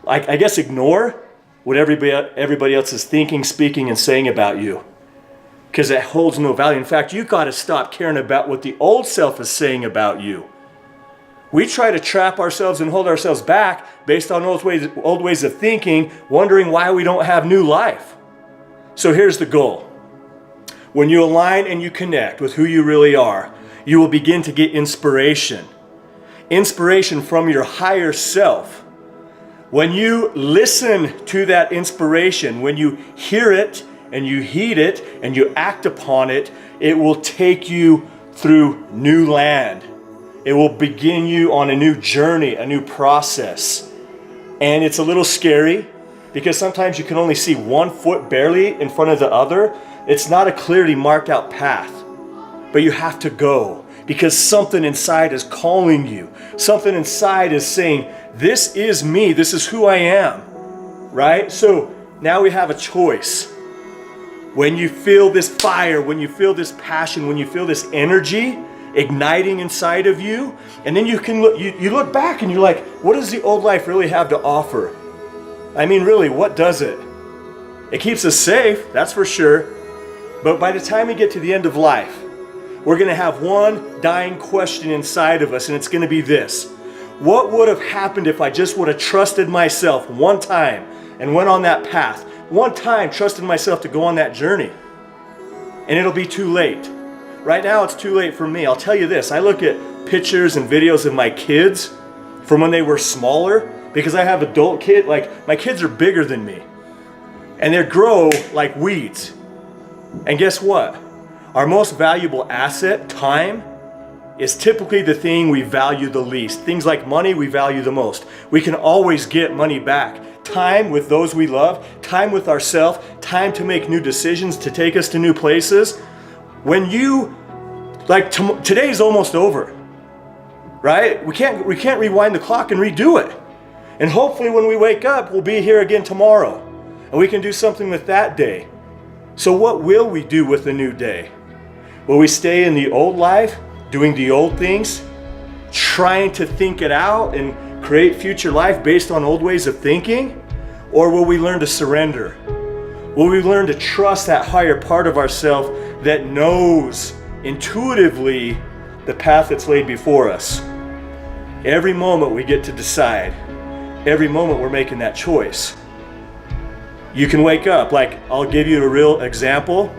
I guess ignore what everybody else is thinking, speaking, and saying about you, because it holds no value. In fact, you got to stop caring about what the old self is saying about you. We try to trap ourselves and hold ourselves back based on old ways of thinking, wondering why we don't have new life. So here's the goal. When you align and you connect with who you really are, you will begin to get inspiration. Inspiration from your higher self. When you listen to that inspiration, when you hear it and you heed it and you act upon it, it will take you through new land. It will begin you on a new journey, a new process. And it's a little scary because sometimes you can only see one foot barely in front of the other. It's not a clearly marked out path, but you have to go because something inside is calling you. Something inside is saying, this is me, this is who I am, right? So now we have a choice. When you feel this fire, when you feel this passion, when you feel this energy igniting inside of you, and then you can look, you look back and you're like, what does the old life really have to offer? I mean, really, what does it? It keeps us safe, that's for sure. But by the time we get to the end of life, we're going to have one dying question inside of us, and it's going to be this. What would have happened if I just would have trusted myself one time and went on that path? One time, trusted myself to go on that journey. And it'll be too late. Right now, it's too late for me. I'll tell you this. I look at pictures and videos of my kids from when they were smaller, because I have adult kids. Like, my kids are bigger than me. And they grow like weeds. And guess what? Our most valuable asset, time, is typically the thing we value the least. Things like money, we value the most. We can always get money back. Time with those we love, time with ourselves, time to make new decisions, to take us to new places. When you, today's almost over, right? We can't rewind the clock and redo it. And hopefully when we wake up, we'll be here again tomorrow. And we can do something with that day. So what will we do with the new day? Will we stay in the old life, doing the old things, trying to think it out and create future life based on old ways of thinking? Or will we learn to surrender? Will we learn to trust that higher part of ourselves that knows intuitively the path that's laid before us? Every moment we get to decide. Every moment we're making that choice. You can wake up, I'll give you a real example.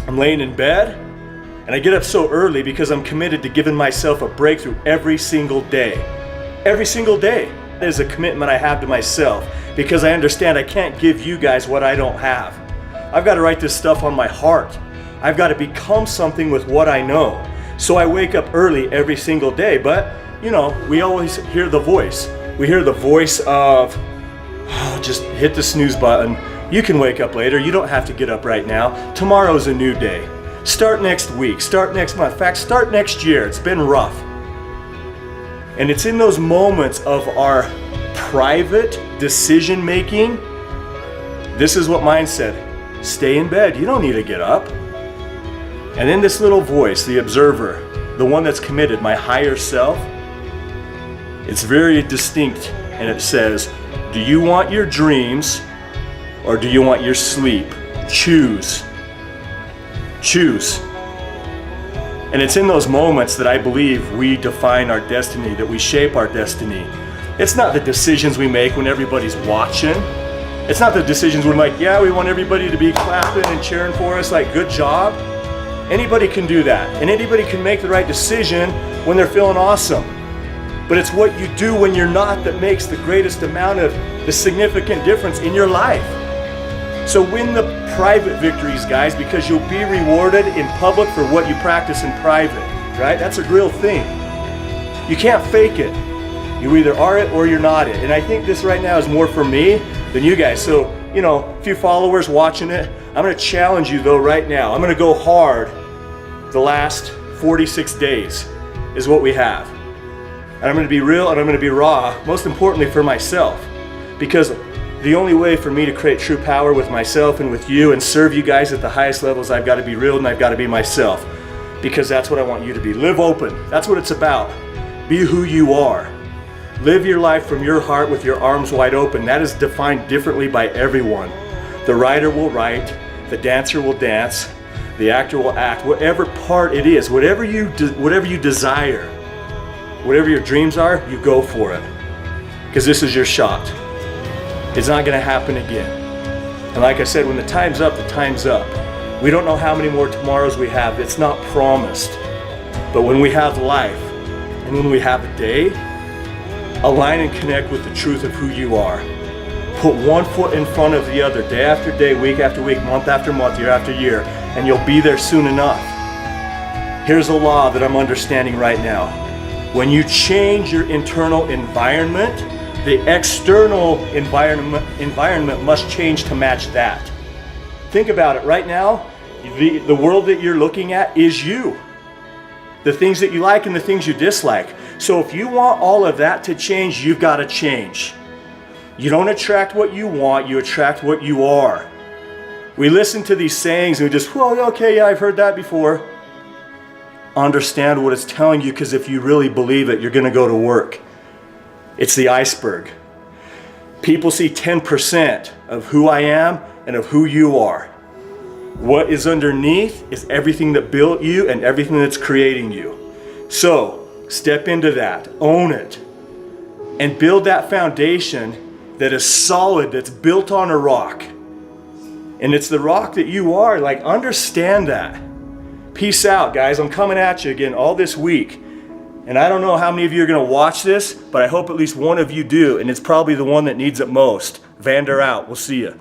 I'm laying in bed and I get up so early because I'm committed to giving myself a breakthrough every single day. Every single day. That is a commitment I have to myself because I understand I can't give you guys what I don't have. I've got to write this stuff on my heart. I've got to become something with what I know. So I wake up early every single day, but we always hear the voice. We hear the voice of, just hit the snooze button. You can wake up later. You don't have to get up right now. Tomorrow's a new day. Start next week. Start next month. In fact, start next year. It's been rough. And it's in those moments of our private decision making. This is what mine said. Stay in bed. You don't need to get up. And then this little voice, the observer, the one that's committed, my higher self, it's very distinct, and it says, do you want your dreams or do you want your sleep? Choose. Choose. And it's in those moments that I believe we define our destiny, that we shape our destiny. It's not the decisions we make when everybody's watching. It's not the decisions we're like, yeah, we want everybody to be clapping and cheering for us, like, good job. Anybody can do that. And anybody can make the right decision when they're feeling awesome. But it's what you do when you're not that makes the greatest amount of the significant difference in your life. So win the private victories, guys, because you'll be rewarded in public for what you practice in private, right? That's a real thing. You can't fake it. You either are it or you're not it. And I think this right now is more for me than you guys. So, a few followers watching it, I'm going to challenge you though right now. I'm going to go hard the last 46 days is what we have. And I'm going to be real and I'm going to be raw, most importantly for myself. Because the only way for me to create true power with myself and with you and serve you guys at the highest levels, I've got to be real and I've got to be myself. Because that's what I want you to be. Live open. That's what it's about. Be who you are. Live your life from your heart with your arms wide open. That is defined differently by everyone. The writer will write, the dancer will dance, the actor will act, whatever part it is, whatever you desire, whatever your dreams are, you go for it. Because this is your shot. It's not going to happen again. And like I said, when the time's up, the time's up. We don't know how many more tomorrows we have. It's not promised. But when we have life, and when we have a day, align and connect with the truth of who you are. Put one foot in front of the other, day after day, week after week, month after month, year after year, and you'll be there soon enough. Here's a law that I'm understanding right now. When you change your internal environment, the external environment must change to match that. Think about it right now. The world that you're looking at is you. The things that you like and the things you dislike. So if you want all of that to change, you've got to change. You don't attract what you want, you attract what you are. We listen to these sayings and we just, well, okay, yeah, I've heard that before. Understand what it's telling you, because if you really believe it, you're going to go to work. It's the iceberg. People see 10% of who I am and of who you are. What is underneath is everything that built you and everything that's creating you. So step into that, own it, and build that foundation that is solid, that's built on a rock. And it's the rock that you are. Like, understand that. Peace out, guys. I'm coming at you again all this week. And I don't know how many of you are going to watch this, but I hope at least one of you do. And it's probably the one that needs it most. Vander out. We'll see you.